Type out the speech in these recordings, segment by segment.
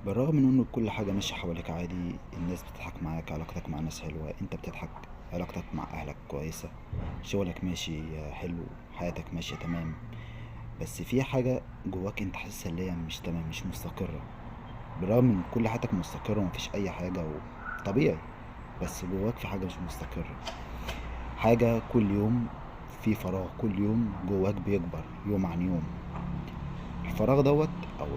بالرغم من انه كل حاجة ماشية حواليك عادي، الناس بتضحك معاك، علاقتك مع الناس حلوة، انت بتضحك، علاقتك مع اهلك كويسة، شغلك ماشي حلو، حياتك ماشية تمام. بس في حاجة جواك انت حاسسها اللي هي مش تمام، مش مستقرة. بالرغم من كل حياتك مستقرة ومفيش اي حاجة طبيعي، بس جواك في حاجة مش مستقرة. حاجة كل يوم في فراغ، كل يوم جواك بيكبر يوم عن يوم. الفراغ دوت او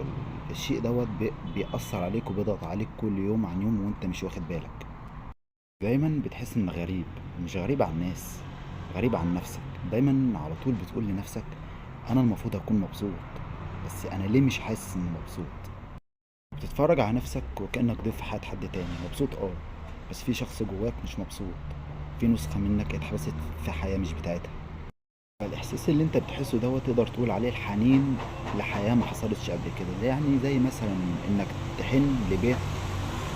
الشيء دوت بيأثر عليك وبيضغط عليك كل يوم عن يوم وانت مش واخد بالك. دايما بتحس انك غريب، مش غريب عن الناس، غريب عن نفسك. دايما على طول بتقول لنفسك انا المفروض اكون مبسوط، بس انا ليه مش حاسس اني مبسوط. بتتفرج على نفسك وكأنك ضيف في حياة حد تاني، مبسوط بس في شخص جواك مش مبسوط، في نسخة منك اتحبست في حياة مش بتاعتها. فالإحساس اللي أنت بتحسه دوت تقدر تقول عليه الحنين لحياة ما حصلتش قبل كده. يعني زي مثلا إنك تحن لبيت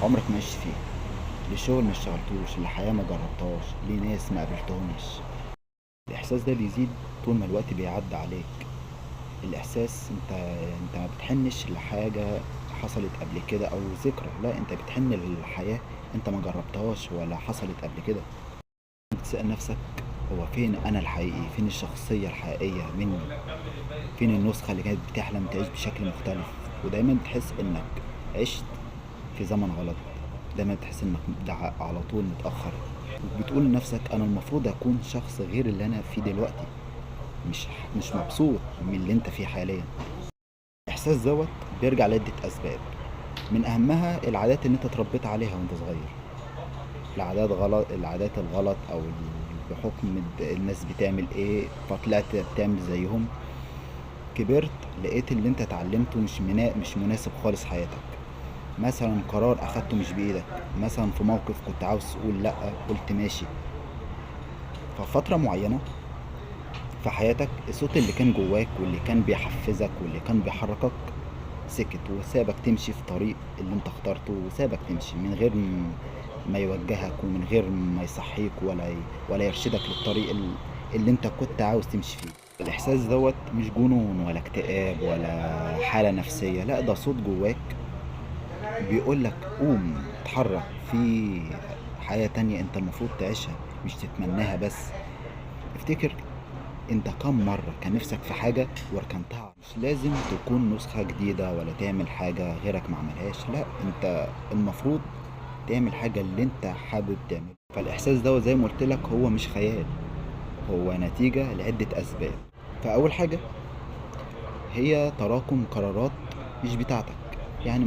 عمرك ما عشت فيه، لشغل ما اشتغلتوش، لحياة ما جربتهاش، لناس ما قابلتهمش. الإحساس ده بيزيد طول ما الوقت بيعدي عليك. الإحساس أنت ما بتحنش لحاجة حصلت قبل كده أو ذكرى، لا أنت بتحن للحياة أنت ما جربتهاش ولا حصلت قبل كده. بتسأل نفسك هو فين أنا الحقيقي، فين الشخصية الحقيقية مني، فين النسخة اللي كانت بتحلم تعيش بشكل مختلف. ودايما بتحس انك عشت في زمن غلط، دايما بتحس انك على طول متأخر، وبتقول لنفسك انا المفروض اكون شخص غير اللي انا فيه دلوقتي، مش مش مبسوط من اللي انت فيه حاليا. الاحساس دوت بيرجع لعدة اسباب، من اهمها العادات اللي انت اتربيت عليها وانت صغير. العادات الغلط او بحكم الناس بتعمل ايه فطلعت بتعمل زيهم. كبرت لقيت اللي انت اتعلمته مش مناسب خالص حياتك. مثلا قرار اخدته مش بايدك، مثلا في موقف كنت عاوز تقول لا قلت ماشي. ففترة معينة في حياتك الصوت اللي كان جواك واللي كان بيحفزك واللي كان بيحركك سكت وسابك تمشي في طريق اللي انت اخترته، وسابك تمشي من غير ما يوجهك ومن غير ما يصحيك ولا يرشدك للطريق اللي انت كنت عاوز تمشي فيه. الاحساس دوت مش جنون ولا اكتئاب ولا حالة نفسية، لا ده صوت جواك بيقولك قوم اتحرك في حياة تانية انت المفروض تعيشها، مش تتمناها بس. افتكر انت كم مرة كان نفسك في حاجة وركنتها. مش لازم تكون نسخة جديدة ولا تعمل حاجة غيرك ما عملهاش، لا انت المفروض تعمل حاجة اللي انت حابب تعمله. فالاحساس ده زي ما قلت لك هو مش خيال، هو نتيجة لعدة اسباب. فاول حاجة هي تراكم قرارات مش بتاعتك. يعني